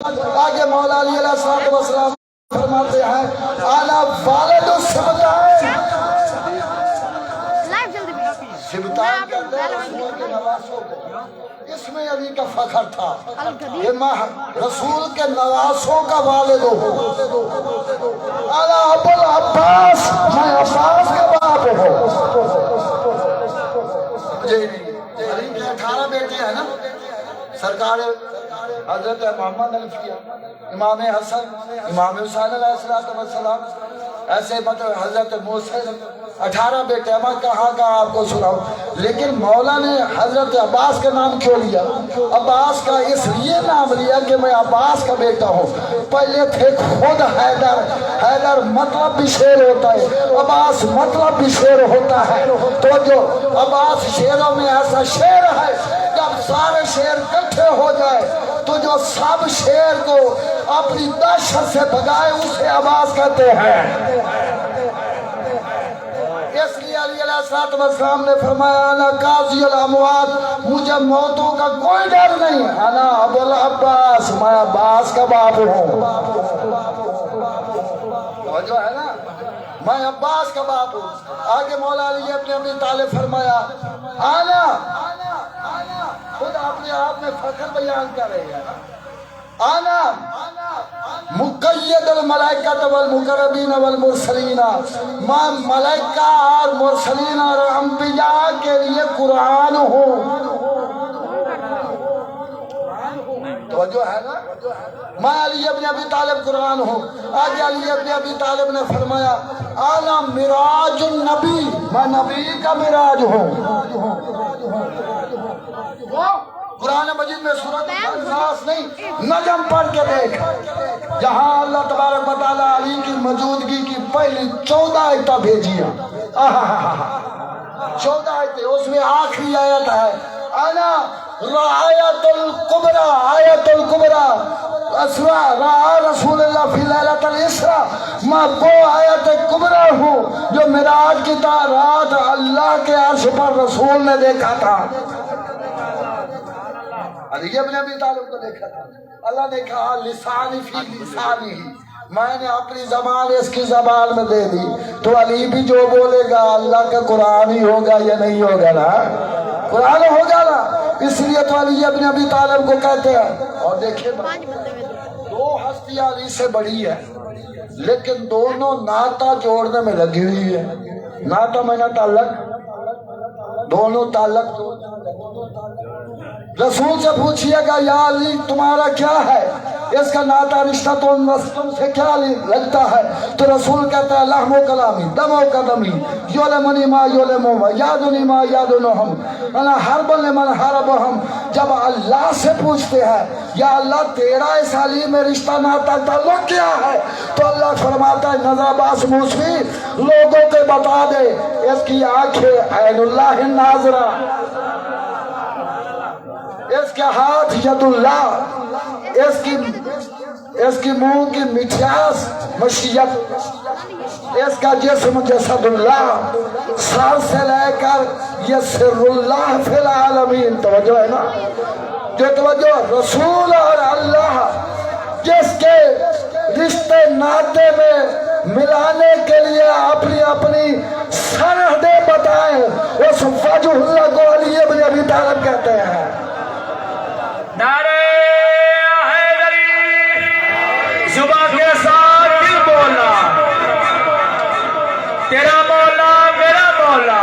آگے مولا علی علیہ السلام فرماتے ہیں انا والد السبتین، سبتین کہتے ہیں رسول کے نواسوں کو، اس میں علی کا فخر تھا کہ میں رسول کے نواسوں کا والد ہوں۔ انا ابو العباس، میں عباس کا باپ ہوں۔ علی کے 18 بیٹے ہیں نا، سرکار حضرت محمد الفیہ، امام حسن، امام حسین علیہ السلام، ایسے مطلب حضرت موسیٰ، 18 بیٹے۔ میں کہاں آپ کو سناؤں، لیکن مولا نے حضرت عباس کا نام کیوں لیا؟ عباس کا اس لیے نام لیا کہ میں عباس کا بیٹا ہوں۔ پہلے تھے خود حیدر مطلب بھی شیر ہوتا ہے، عباس مطلب بھی شیر ہوتا ہے۔ تو جو عباس شیروں میں ایسا شیر ہے، جب سارے شیر اکٹھے ہو جائے تو جو سب شیر کو اپنی دہشت سے بھگائے اسے عباس کہتے ہیں۔ اس لیے علی علیہ السلام نے فرمایا انا قاضی الاموات، مجھے موتوں کا کوئی ڈر نہیں، انا ابو العباس، میں عباس کا باپ ہوں۔ جو ہے نا، میں عباس کا باپ ہوں۔ آگے مولا علی ابن ابی طالب فرمایا انا، خود اپنے آپ میں فخر بیان کر رہے ہیں، انا مقید الملائکۃ والمقربین والمرسلین، میں ملائکہ اور مرسلین اور انبیاء کے لیے قرآن ہوں۔ توجہ ہے نا، میں علی ابن ابی طالب قرآن ہوں۔ آگے علی ابن ابی طالب نے فرمایا انا مراج النبی، میں نبی کا مراج ہوں۔ قرآن مجید میں سورۃ الناس نہیں، نجم پڑھ کے دیکھ، جہاں اللہ تبارک و تعالیٰ علی کی موجودگی کی پہلی 14 آیتیں بھیجی ہیں، 14 آیتیں، اس میں آخری آیت ہے انا رعایت الکبریٰ، آیت الکبریٰ اسرا رعا رسول اللہ فی لیلۃ الاسراء، میں وہ آیت کبریٰ ہوں جو معراج کی رات اللہ کے عرش پر رسول نے دیکھا تھا۔ علی ابن ابی طالب کو دیکھا تھا، اللہ نے کہا لسانی فی لسانی، میں نے اپنی زبان اس کی زبان میں دے دی، تو علی بھی جو بولے گا اللہ کا قرآن ہی ہوگا یا نہیں ہوگا نا، قرآن ہوگا نا۔ اس لیے تو علی ابن ابی طالب کو کہتے ہیں۔ اور دیکھیں دو ہستیاں علی سے بڑی ہے، لیکن دونوں ناتا جوڑنے میں لگی ہوئی ہے۔ ناتا میں نہ تعلق، دونوں تعلق۔ رسول سے پوچھئے گا یا علی تمہارا کیا ہے، اس کا ناتا رشتہ تم سے کیا لگتا ہے؟ تو رسول کہتا ہے لحم و کلامی، دم و قدمی، یولمنی ما یولمہم، یادنی ما یادنہم، انا حرب لمن حربہم۔ جب اللہ سے پوچھتے ہیں یا اللہ تیرا اس علی میں رشتہ ناتا تعلق کیا ہے، تو اللہ فرماتا ہے نظر عباس موسوی لوگوں کے بتا دے، اس کی آنکھیں عین اللہ ناظرہ، اس کے ہاتھ ید اللہ، اس کی منہ کی مٹھاس مشیت، اس کا جسم جسد اللہ، سر سے لے کر یہ سر اللہ فی العالمین۔ توجہ ہے نا، جو توجہ رسول اور اللہ جس کے رشتے ناطے میں ملانے کے لیے اپنی اپنی سرحدیں بتائیں، اس وجہ اللہ کو علی ابن ابی طالب کہتے ہیں۔ نعرہ حیدری، زبان کے ساتھ دل بولا، تیرا مولا میرا مولا،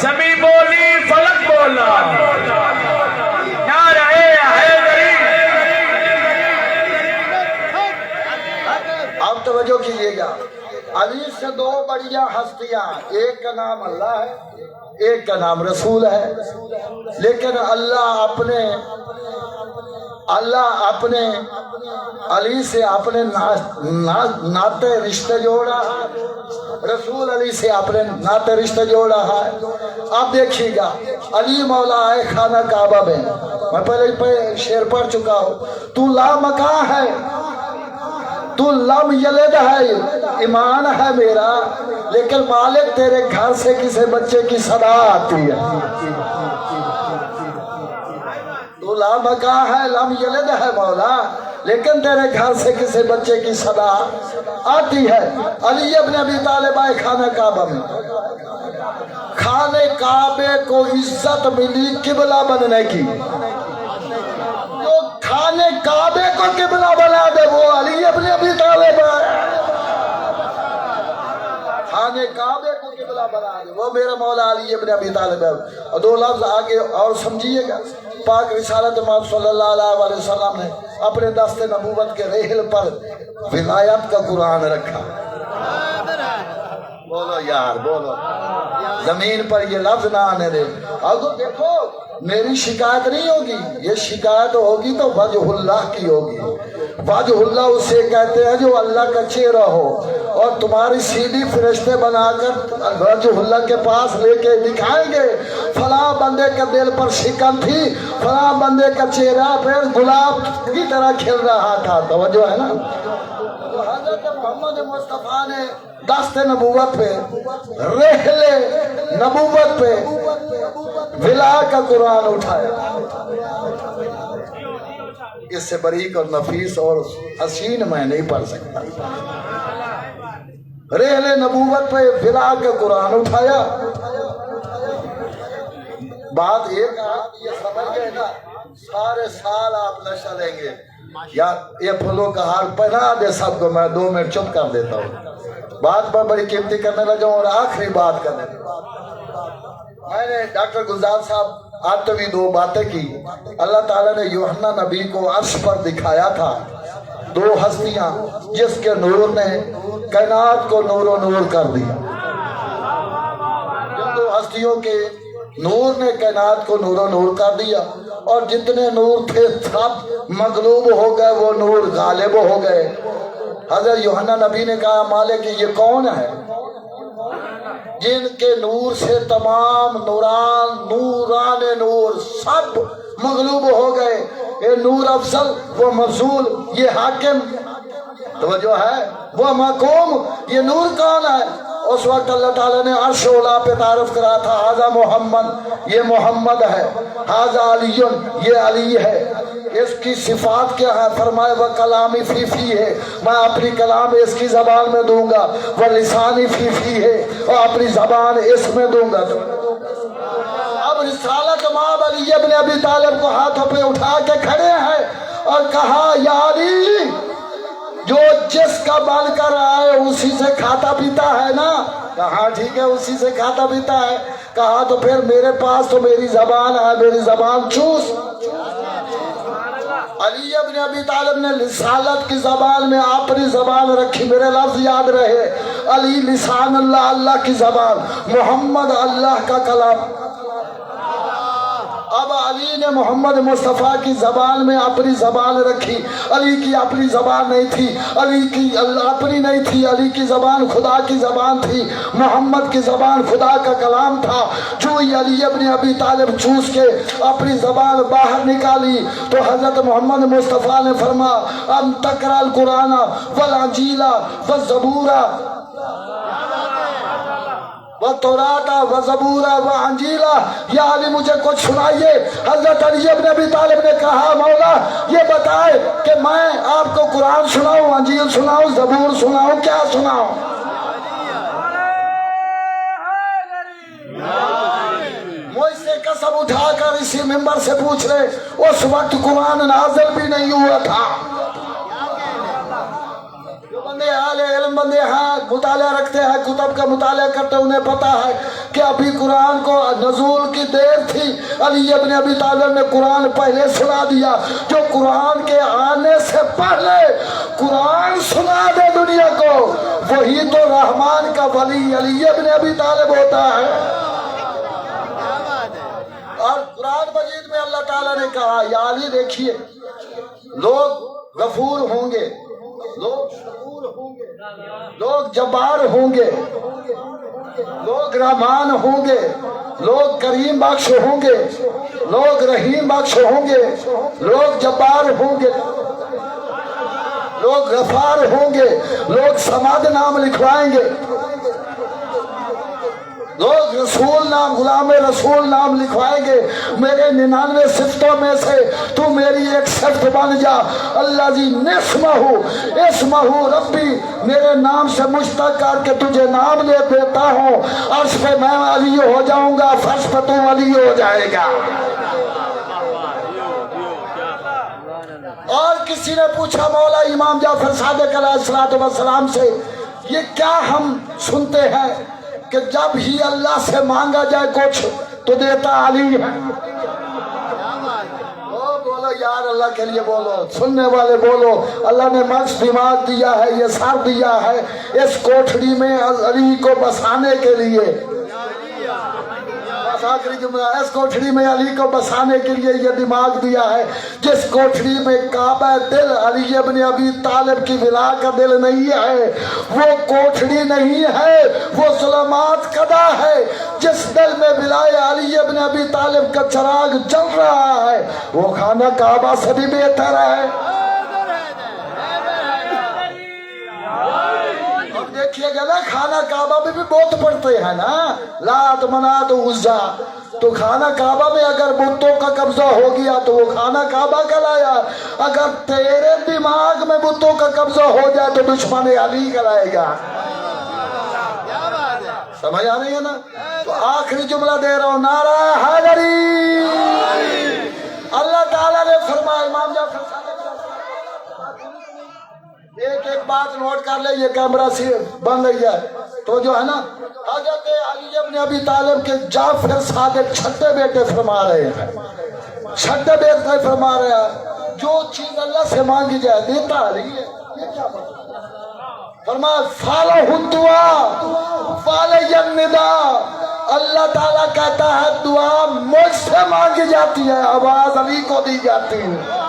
زمین بولی فلک بولا، نعرہ حیدری۔ اب توجہ کیجئے گا، علی سے دو بڑیاں ہستیاں، ایک کا نام اللہ ہے، ایک کا نام رسول ہے، لیکن اللہ اپنے علی سے اپنے ناطے رشتے جوڑا ہے، رسول علی سے اپنے ناطے رشتے جوڑا ہے۔ اب دیکھیے گا علی مولا ہے خانہ کعبہ میں، میں پہلے شعر پڑھ چکا ہوں، تو لامکاں ہے، تو لم یلد ہے، ایمان ہے میرا، لیکن مالک تیرے گھر سے کسی بچے کی صدا آتی ہے۔ تو اللہ مکاں ہے لم یلد ہے مولا، لیکن تیرے گھر سے کسی بچے کی صدا آتی ہے۔ علی ابن ابی طالب آئے خانہ کعبہ میں، خانہ کعبے کو عزت ملی قبلہ بننے کی، جو خانہ کعبے کو قبلہ بنا دے وہ علی ابن ابی طالب ہے، خانہ کعبے کو قبلہ بنا دے وہ میرا مولا علی ابن ابی طالب ہے۔ اور دو لفظ آگے اور سمجھیے گا، پاک رسالت محمد صلی اللہ علیہ وسلم نے اپنے دست نبوت کے ریحل پر ولایت کا قرآن رکھا۔ بولو یار بولو، زمین پر یہ لفظ نہ آنے دے۔ اب دیکھو میری شکایت نہیں ہوگی، یہ شکایت ہوگی تو وجہ اللہ کی ہوگی۔ وجہ اللہ اسے کہتے ہیں جو اللہ کا چہرہ ہو، اور تمہاری سیدھی فرشتے بنا کر وجہ اللہ کے پاس لے کے دکھائیں گے فلاں بندے کے دل پر شکن تھی، فلاں بندے کا چہرہ پھر گلاب کی طرح کھل رہا تھا۔ توجہ ہے نا؟ حضرت محمد مصطفیٰ نے دست نبوت پہ، رحل نبوت پہ ولا کا قرآن اٹھایا۔ اس سے بریک اور نفیس اور حسین میں نہیں پڑھ سکتا۔ رحل نبوت پہ ولا کا قرآن اٹھایا۔ بات ایک آپ یہ سمجھ گئے نا، سارے سال آپ نشہ لیں گے یا یہ پھولوں کا ہار پہنا دے سب کو، میں 2 منٹ چپ کر دیتا ہوں، بات پر بڑی قیمتی کرنے لگا ہوں۔ اور آخری بات کرنے لگا، میں نے ڈاکٹر گلزار صاحب آٹھویں 2 باتیں کی۔ اللہ تعالیٰ نے یوحنا نبی کو عرش پر دکھایا تھا 2 ہستیاں جس کے نور نے کائنات کو نور و نور کر دیا۔ جن 2 ہستیوں کے نور نے کائنات کو نور و نور کر دیا، اور جتنے نور تھے سب مغلوب ہو گئے، وہ نور غالب ہو گئے۔ حضرت یوحنا نبی نے کہا مالک یہ کون ہے جن کے نور سے تمام نوران نور سب مغلوب ہو گئے؟ یہ نور افضل، وہ مفضول، یہ حاکم، توجہ ہے، وہ محکوم، یہ نور کون ہے؟ اس وقت اللہ تعالیٰ نے عرش اولا پہ تعارف کرا تھا، ھذا محمد، یہ محمد ہے، ھذا علی، یہ علی ہے۔ اس کی صفات کیا ہے؟ فرمائے وہ کلامی فی فی ہے، میں اپنی کلام اس کی زبان میں دوں گا، وہ لسانی فی فی ہے، اور اپنی زبان اس میں دوں گا۔ اب رسالت امام علی ابن ابی طالب کو ہاتھوں پہ اٹھا کے کھڑے ہیں اور کہا یا علی، جو جس کا بن کر آئے اسی سے کھاتا پیتا ہے نا؟ کہا ٹھیک ہے اسی سے کھاتا پیتا ہے۔ کہا تو پھر میرے پاس تو میری زبان ہے، میری زبان چوس۔ علی ابن ابی طالب نے رسالت کی زبان میں اپنی زبان رکھی، میرے لفظ یاد رہے، علی لسان اللہ، اللہ کی زبان، محمد اللہ کا کلام۔ اب علی نے محمد مصطفیٰ کی زبان میں اپنی زبان رکھی، علی کی اپنی زبان نہیں تھی، علی کی اپنی نہیں تھی، علی کی زبان خدا کی زبان تھی، محمد کی زبان خدا کا کلام تھا۔ جو ہی علی ابن ابی طالب چوس کے اپنی زبان باہر نکالی تو حضرت محمد مصطفیٰ نے فرمایا ام تقرأ القرآن والانجیل والزبور وَالتَّوْرَاةَ وَالزَّبُورَ وَانجیلَ، یا علی مجھے کچھ سنائیے۔ حضرت علی ابن ابی طالب نے کہا مولا یہ بتائے کہ میں آپ کو قرآن سناؤں، انجیل سناؤں، زبور سناؤں، کیا سناؤں؟ مجھ سے قسم اٹھا کر اسی ممبر سے پوچھ رہے، اس وقت قرآن نازل بھی نہیں ہوا تھا۔ بندے اہل علم بندے ہیں، مطالعہ رکھتے ہیں، کتب کا مطالعہ کرتے، انہیں پتا ہے کہ ابھی قرآن کو نزول کی دیر تھی، علی ابن ابی طالب نے قرآن پہلے سنا دیا۔ جو قرآن کے آنے سے پہلے قرآن سنا دے دنیا کو، وہی تو رحمان کا ولی علی ابن ابی طالب ہوتا ہے۔ اور قرآن مجید میں اللہ تعالیٰ نے کہا یا علی دیکھیے، لوگ غفور ہوں گے، لوگ شکور ہوں گے، لوگ جبار ہوں گے، لوگ رحمان ہوں گے، لوگ کریم بخش ہوں گے، لوگ رحیم بخش ہوں گے، لوگ جبار ہوں گے، لوگ غفار ہوں گے، لوگ سماد نام لکھوائیں گے، لوگ رسول نام غلام رسول نام لکھوائیں گے، میرے 99 صفتوں میں سے تو میری ایک صفت بن جا۔ اللہ جی اسمہ ربی، میرے نام سے مشتق کر کے تجھے نام دے دیتا ہوں، عرش پہ میں علی ہو جاؤں گا، فرش پہ تو علی ہو جائے گا۔ اور کسی نے پوچھا مولا امام جعفر صادق علیہ السلام سے، یہ کیا ہم سنتے ہیں کہ جب ہی اللہ سے مانگا جائے کچھ تو دیتا علی ہے؟ بولو یار اللہ کے لیے بولو، سننے والے بولو، اللہ نے مغز دماغ دیا ہے، یہ سر دیا ہے اس کوٹھڑی میں علی کو بسانے کے لیے۔ آخری جملہ، اس کوٹھڑی میں علی کو بسانے کے لیے یہ دماغ دیا ہے۔ جس کوٹھڑی میں کعبہ دل علی ابن ابی طالب کی ولا کا دل نہیں ہے، وہ کوٹھڑی نہیں ہے، وہ ظلمات قدا ہے۔ جس دل میں ولائے علی ابن ابی طالب کا چراغ جل رہا ہے، وہ خانہ کعبہ سے بھی بہتر ہے۔ دیکھیے گا نا، خانہ کعبہ میں بھی بت پڑتے ہیں نا، لات منات عزا، تو خانہ کعبہ میں اگر بتوں کا قبضہ ہو گیا تو وہ خانہ کعبہ کہلایا۔ اگر تیرے دماغ میں بتوں کا قبضہ ہو جائے تو دشمن علی کہلائے گا۔ سمجھ آ رہی ہے نا؟ تو آخری جملہ دے رہا ہوں، نعرہ حیدری۔ اللہ تعالیٰ نے فرمایا، امام جعفر ایک بات نوٹ کر لے، یہ کیمرہ سے بن رہی ہے تو جو ہے نا، حضرت علی ابن ابی طالب کے جعفر صادق چھٹے بیٹے فرما رہے ہیں، چھٹے بیٹے فرما رہے ہیں، جو چیز اللہ سے مانگی جائے دیتا علی ہے۔ یہ کیا مطلب؟ فرمایا فالہ الدعا فالیہ النداء، اللہ تعالیٰ کہتا ہے دعا مجھ سے مانگی جاتی ہے، آواز علی کو دی جاتی ہے۔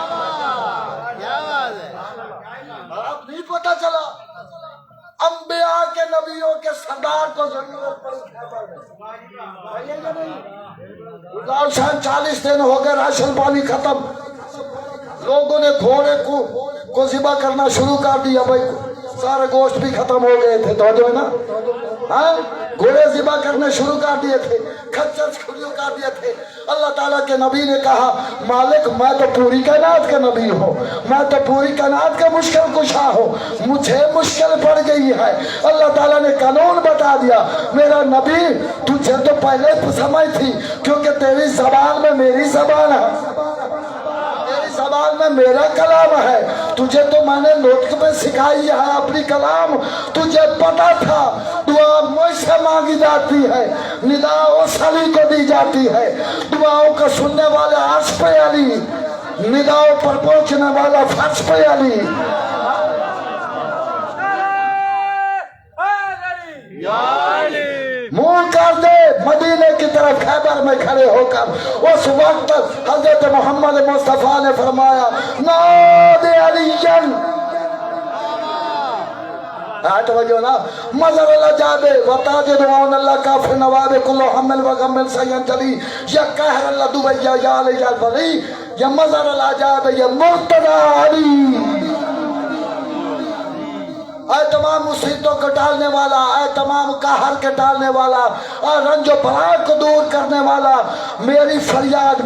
نہیں پتا چلا انبیاء کے نبیوں کے سردار کو ضرورت پڑی، 40 دن ہو گئے، راشن پانی ختم، لوگوں نے گھوڑے کو ذبح کرنا شروع کر دیا، بھائی سارے گوشت بھی ختم ہو گئے تھے، تو جو ہے نا گھوڑے ذبح کرنے شروع کر دیے تھے، خچر شروع کر دیے تھے۔ اللہ تعالیٰ کے نبی نے کہا مالک میں تو پوری کائنات کا نبی ہوں، میں تو پوری کائنات کا مشکل کشا ہوں، مجھے مشکل پڑ گئی ہے۔ اللہ تعالیٰ نے قانون بتا دیا، میرا نبی تجھے تو پہلے سمجھ تھی، کیونکہ تیری زبان میں میری زبان ہے، زبان میں میرا کلام ہے، تجھے تو میں نے نطق میں سکھائی ہے اپنی کلام، تجھے پتا تھا دعا مجھ سے مانگی جاتی ہے، نداء اس علی کو دی جاتی ہے، دعاؤں کا سننے والا عرش پہ علی، نداؤں پر پہنچنے والا فرش پہ علی۔ منہ کر دے مدینے کی طرف خیبر میں کھڑے ہو کر، اس وقت حضرت محمد مصطفیٰ نے فرمایا نادے علیًا، توجہ نا، مظہر اللہ جادے وطاج دعاون اللہ کافر نواب کلو حمل و غمل سین چلی، یا قہر اللہ دوبیا یا علی یا الفری، یا مظہر اللہ جادے یا مرتضی علی۔ اے تمام مصیبتوں کو ٹالنے والا، اے تمام قہر کے ٹالنے والا، اور رنج و بلا کو دور کرنے والا، میری فریاد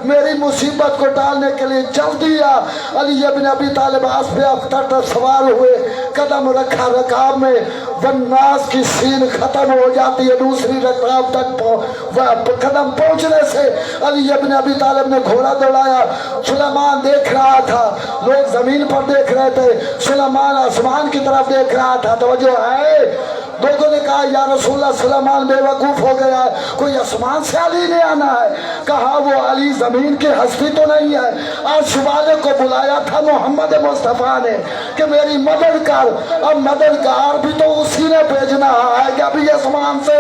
میری مصیبت کو ٹالنے کے لیے جلدی آ۔ علی ابن ابی طالب اسب اختر پر سوار ہوئے، قدم رکھا رکاب میں، والناس کی سین ختم ہو جاتی ہے، دوسری رکاب تک قدم پہنچنے سے علی ابن ابی طالب نے گھوڑا دوڑایا۔ سلیمان دیکھ رہا تھا، لوگ زمین پر دیکھ رہے تھے، سلیمان آسمان کی طرف دیکھ رہا تھا۔ توجہ ہے، لوگوں نے کہا یا رسول اللہ سلیمان بے وقوف ہو گیا ہے، کوئی آسمان سے علی نے آنا ہے؟ کہا وہ علی زمین کی ہستی تو نہیں ہے، آج والے کو بلایا تھا محمد مصطفیٰ نے کہ میری مدد کر، اور مددگار بھی تو اسی نے بھیجنا ہے کہ ابھی آسمان سے